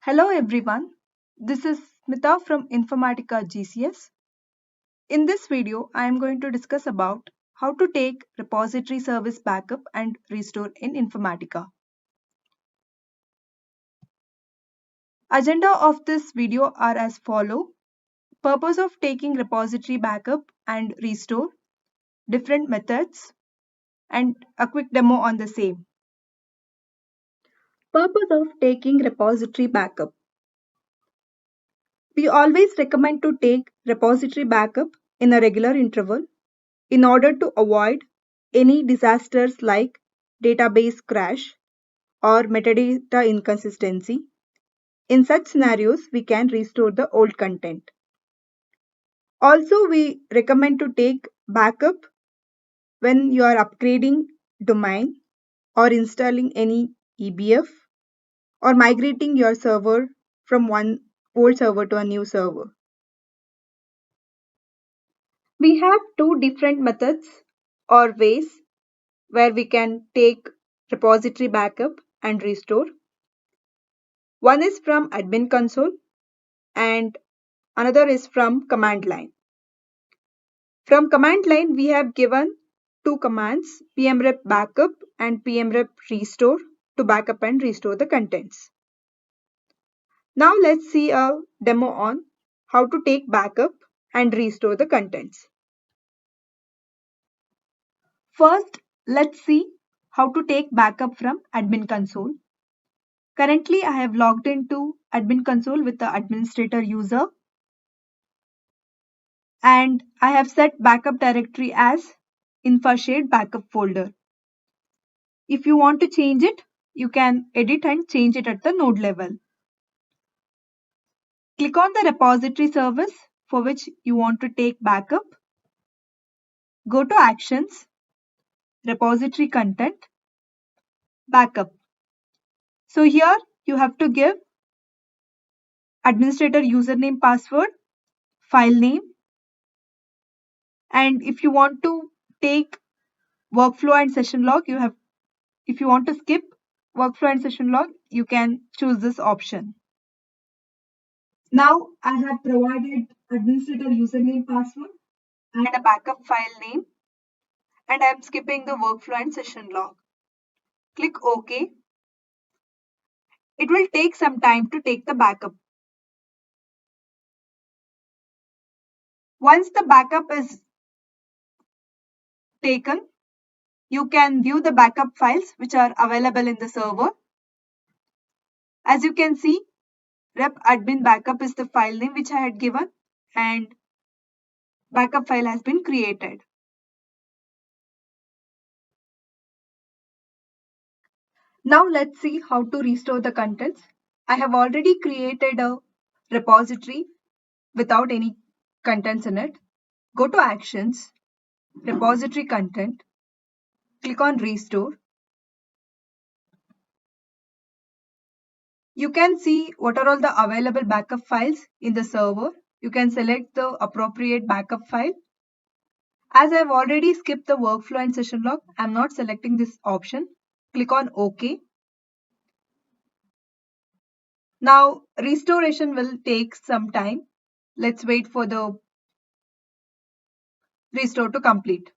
Hello everyone, this is Smita from Informatica GCS. In this video, I am going to discuss about how to take repository service backup and restore in Informatica. Agenda of this video are as follow. Purpose of taking repository backup and restore, different methods, and a quick demo on the same. Purpose of taking repository backup. We always recommend to take repository backup in a regular interval in order to avoid any disasters like database crash or metadata inconsistency. In such scenarios, we can restore the old content. Also, we recommend to take backup when you are upgrading domain or installing any EBF or migrating your server from one old server to a new server. We have two different methods or ways where we can take repository backup and restore. One is from admin console and another is from command line. From command line, we have given two commands, pmrep backup and pmrep restore, to backup and restore the contents. Now let's see a demo on how to take backup and restore the contents. First, let's see how to take backup from admin console. Currently, I have logged into admin console with the administrator user and I have set backup directory as InfaShade backup folder. If you want to change it, you can edit and change it at the node level. Click on the repository service for which you want to take backup. Go to Actions, Repository Content, Backup. So here you have to give administrator username, password, file name, and if you want to take workflow and session log, if you want to skip workflow and session log, you can choose this option. Now I have provided administrator username, password and a backup file name, and I am skipping the workflow and session log. Click OK. It will take some time to take the backup. Once the backup is taken, you can view the backup files which are available in the server. As you can see, rep admin backup is the file name which I had given and backup file has been created. Now let's see how to restore the contents. I have already created a repository without any contents in it. Go to Actions, Repository Content, click on Restore. You can see what are all the available backup files in the server. You can select the appropriate backup file. As I've already skipped the workflow and session log, I'm not selecting this option. Click on OK. Now, restoration will take some time. Let's wait for the restore to complete.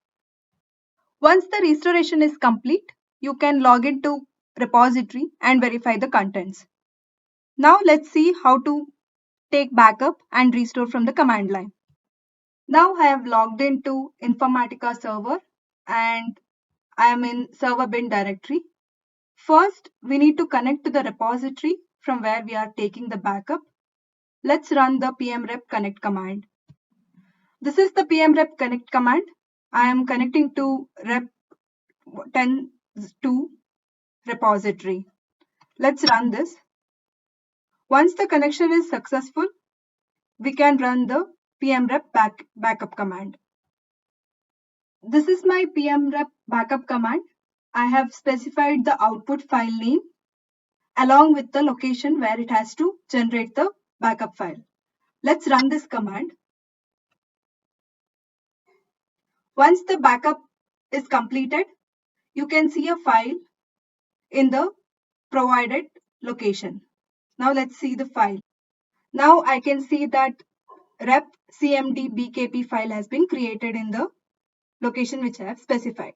Once the restoration is complete, you can log into repository and verify the contents. Now let's see how to take backup and restore from the command line. Now I have logged into Informatica server and I am in server bin directory. First, we need to connect to the repository from where we are taking the backup. Let's run the pmrep connect command. This is the pmrep connect command. I am connecting to rep 10.2 repository. Let's run this. Once the connection is successful, we can run the pmrep backup command. This is my pmrep backup command. I have specified the output file name along with the location where it has to generate the backup file. Let's run this command. Once the backup is completed, you can see a file in the provided location. Now let's see the file. Now I can see that rep cmd bkp file has been created in the location which I have specified.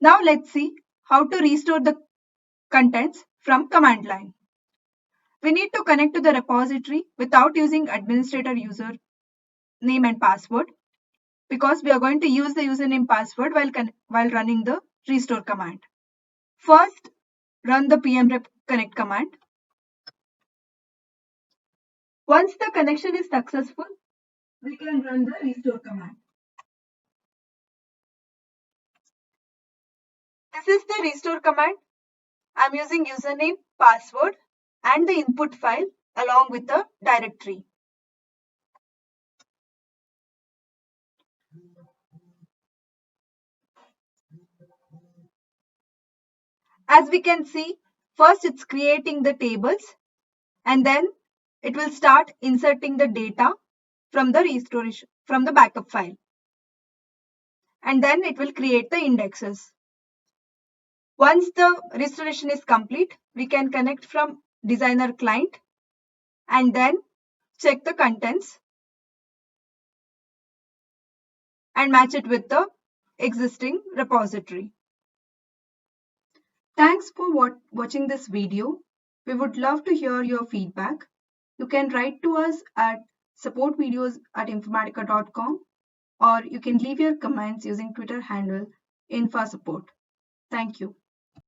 Now let's see how to restore the contents from command line. We need to connect to the repository without using administrator user name and password, because we are going to use the username password while running the restore command. First, run the pmrep connect command. Once the connection is successful, we can run the restore command. This is the restore command. I'm using username, password, and the input file along with the directory. As we can see, first it's creating the tables, and then it will start inserting the data from the restoration from the backup file, and then it will create the indexes. Once the restoration is complete, we can connect from designer client and then check the contents and match it with the existing repository. Thanks for watching this video. We would love to hear your feedback. You can write to us at supportvideos@informatica.com, or you can leave your comments using Twitter handle InfaSupport. Thank you.